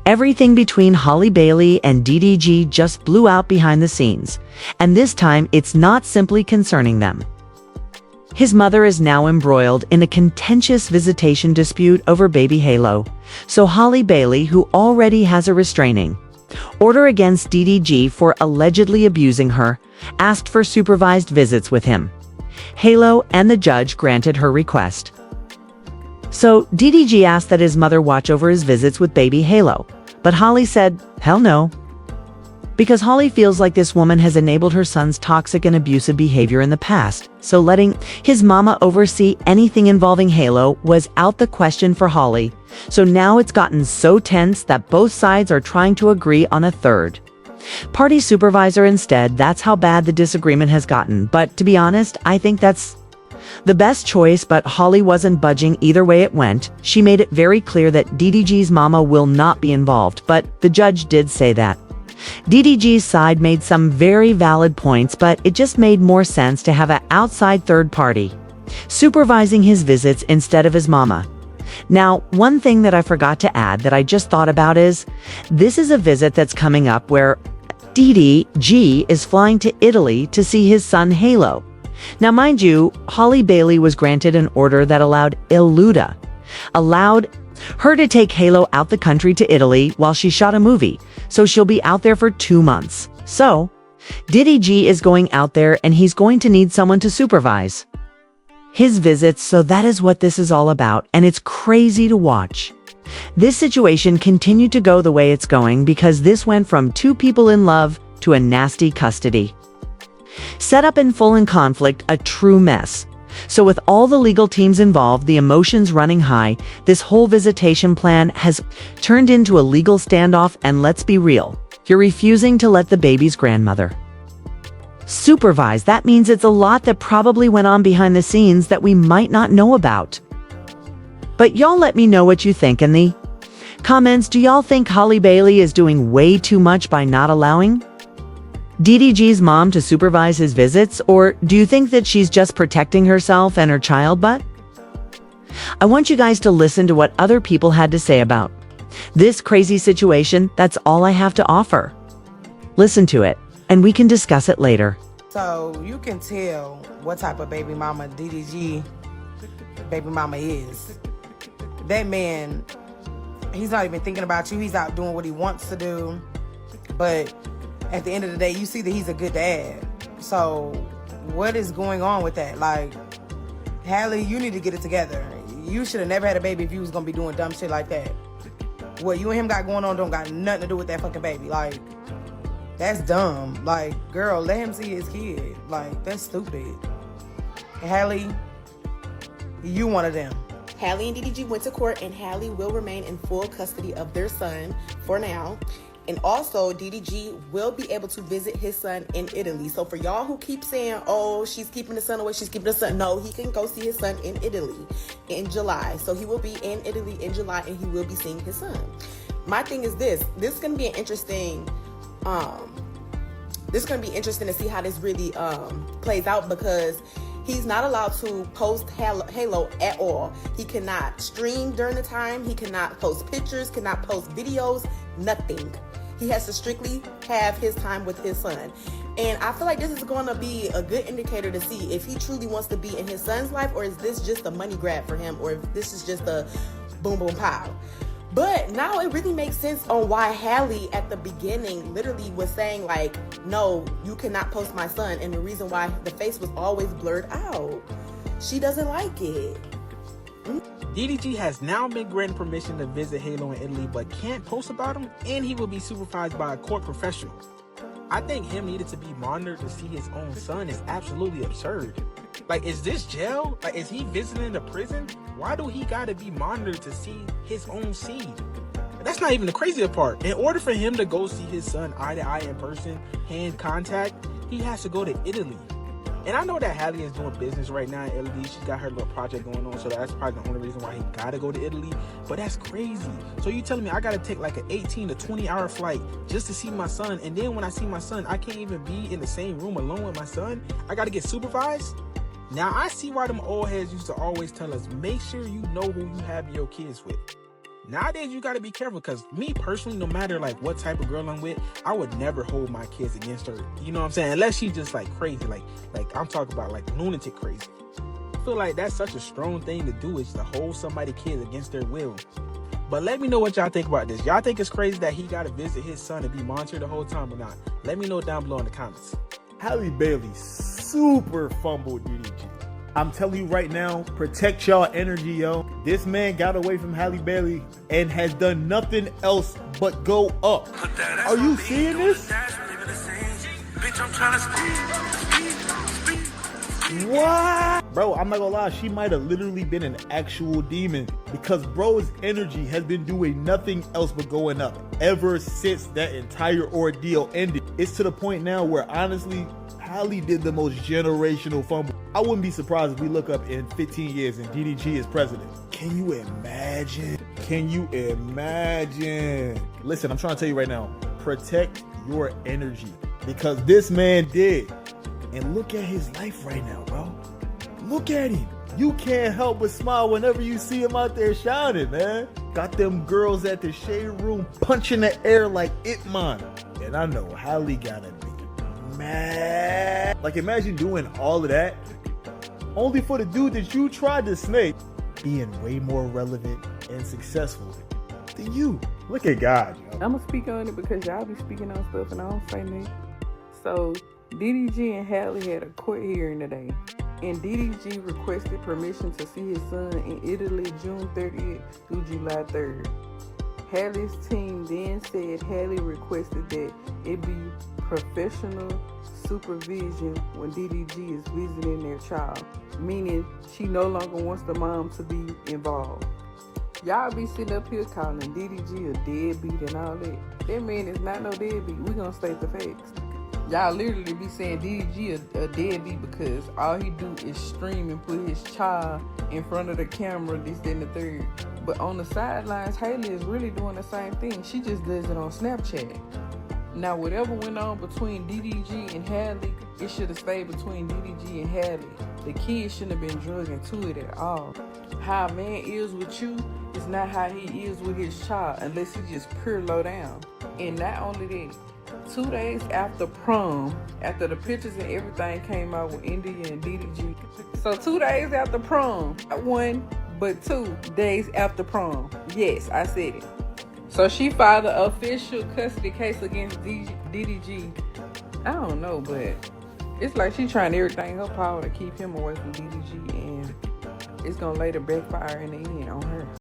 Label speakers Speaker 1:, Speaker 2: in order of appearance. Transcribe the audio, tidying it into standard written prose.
Speaker 1: Everything between Halle Bailey and DDG just blew out behind the scenes, and this time it's not simply concerning them. His mother is now embroiled in a contentious visitation dispute over baby Halo, so Halle Bailey, who already has a restraining order against DDG for allegedly abusing her, asked for supervised visits with him. Halo and the judge granted her request. So DDG asked that his mother watch over his visits with baby Halo, but Halle said, hell no. Because Halle feels like this woman has enabled her son's toxic and abusive behavior in the past, so letting his mama oversee anything involving Halo was out the question for Halle. So now it's gotten so tense that both sides are trying to agree on a third party supervisor instead. That's how bad the disagreement has gotten. But to be honest, I think that's the best choice, but Halle wasn't budging either way it went. She made it very clear that DDG's mama will not be involved, but the judge did say that DDG's side made some very valid points, but it just made more sense to have an outside third party supervising his visits instead of his mama. Now, one thing that I forgot to add that I just thought about is, this is a visit that's coming up where DDG is flying to Italy to see his son Halo. Now, mind you, Halle Bailey was granted an order that allowed her to take Halo out the country to Italy while she shot a movie, so she'll be out there for 2 months. So, DDG is going out there and he's going to need someone to supervise his visits, so that is what this is all about, and it's crazy to watch. This situation continued to go the way it's going because this went from two people in love to a nasty custody setup in full in conflict, a true mess. So with all the legal teams involved, the emotions running high, this whole visitation plan has turned into a legal standoff, and let's be real, you're refusing to let the baby's grandmother supervise. That means it's a lot that probably went on behind the scenes that we might not know about. But y'all let me know what you think in the comments. Do y'all think Halle Bailey is doing way too much by not allowing DDG's mom to supervise his visits, or do you think that she's just protecting herself and her child? But I want you guys to listen to what other people had to say about this crazy situation. That's all I have to offer. Listen to it, and we can discuss it later.
Speaker 2: So you can tell what type of baby mama DDG baby mama is. That man, he's not even thinking about you. He's out doing what he wants to do. But at the end of the day, you see that he's a good dad. So what is going on with that? Like, Halle, you need to get it together. You should have never had a baby if you was going to be doing dumb shit like that. What you and him got going on don't got nothing to do with that fucking baby. Like, that's dumb. Like, girl, let him see his kid. Like, that's stupid. Halle, you one of them.
Speaker 3: Halle and DDG went to court, and Halle will remain in full custody of their son for now. And also, DDG will be able to visit his son in Italy. So for y'all who keep saying, oh, she's keeping the son away, she's keeping the son. No, he can go see his son in Italy in July. So he will be in Italy in July, and he will be seeing his son. My thing is this is going to be an interesting, to see how this really plays out, because he's not allowed to post Halo at all. He cannot stream during the time. He cannot post pictures, cannot post videos, nothing. He has to strictly have his time with his son. And I feel like this is going to be a good indicator to see if he truly wants to be in his son's life, or is this just a money grab for him, or if this is just a boom, boom, pow. But now it really makes sense on why Halle at the beginning literally was saying, like, no, you cannot post my son. And the reason why the face was always blurred out. She doesn't like it.
Speaker 4: DDG has now been granted permission to visit Halo in Italy, but can't post about him, and he will be supervised by a court professional. I think him needed to be monitored to see his own son is absolutely absurd. Like, is this jail? Like, is he visiting the prison? Why do he gotta be monitored to see his own seed? That's not even the crazier part. In order for him to go see his son eye to eye in person, hand contact, he has to go to Italy. And I know that Halle is doing business right now in Italy. She's got her little project going on, so that's probably the only reason why he gotta go to Italy. But that's crazy. So you telling me I gotta take like an 18 to 20 hour flight just to see my son, and then when I see my son, I can't even be in the same room alone with my son? I gotta get supervised? Now I see why them old heads used to always tell us, make sure you know who you have your kids with. Nowadays, you gotta be careful, because me personally, no matter like what type of girl I'm with, I would never hold my kids against her. You know what I'm saying? Unless she's just like crazy, like I'm talking about like lunatic crazy. I feel like that's such a strong thing to do, is to hold somebody's kids against their will. But let me know what y'all think about this. Y'all think it's crazy that he gotta visit his son and be monitored the whole time or not? Let me know down below in the comments.
Speaker 5: Halle Bailey super fumbled DDG. I'm telling you right now, protect y'all energy, yo. This man got away from Halle Bailey and has done nothing else but go up. Are you seeing this? What? Bro, I'm not gonna lie, she might have literally been an actual demon, because bro's energy has been doing nothing else but going up ever since that entire ordeal ended. It's to the point now where honestly, Halle did the most generational fumble. I wouldn't be surprised if we look up in 15 years and DDG is president. Can you imagine? Can you imagine? Listen, I'm trying to tell you right now, protect your energy, because this man did. And look at his life right now, bro. Look at him. You can't help but smile whenever you see him out there shining, man. Got them girls at the shade room punching the air like Itman. And I know Halle gotta be mad. Like, imagine doing all of that only for the dude that you tried to snake being way more relevant and successful than you. Look at God, yo.
Speaker 6: I'm gonna speak on it because y'all be speaking on stuff and I don't say nothing. So DDG and Halle had a court hearing today, and DDG requested permission to see his son in Italy June 30th through July 3rd. Halle's team then said Halle requested that it be professional supervision when DDG is visiting their child, meaning she no longer wants the mom to be involved. Y'all be sitting up here calling DDG a deadbeat and all that. That man is not no deadbeat. We gonna state the facts. Y'all literally be saying DDG a deadbeat because all he do is stream and put his child in front of the camera, this, that, and the third. But on the sidelines, Halle is really doing the same thing. She just does it on Snapchat. Now, whatever went on between DDG and Halle, it should have stayed between DDG and Halle. The kid shouldn't have been drugged into it at all. How a man is with you is not how he is with his child, unless he just pure low down. And not only that, 2 days after prom, after the pictures and everything came out with India and DDG. So 2 days after prom, not 1, but 2 days after prom. Yes, I said it. So she filed an official custody case against DDG. I don't know, but it's like she trying everything in her power to keep him away from DDG, and it's gonna later backfire in the end on her.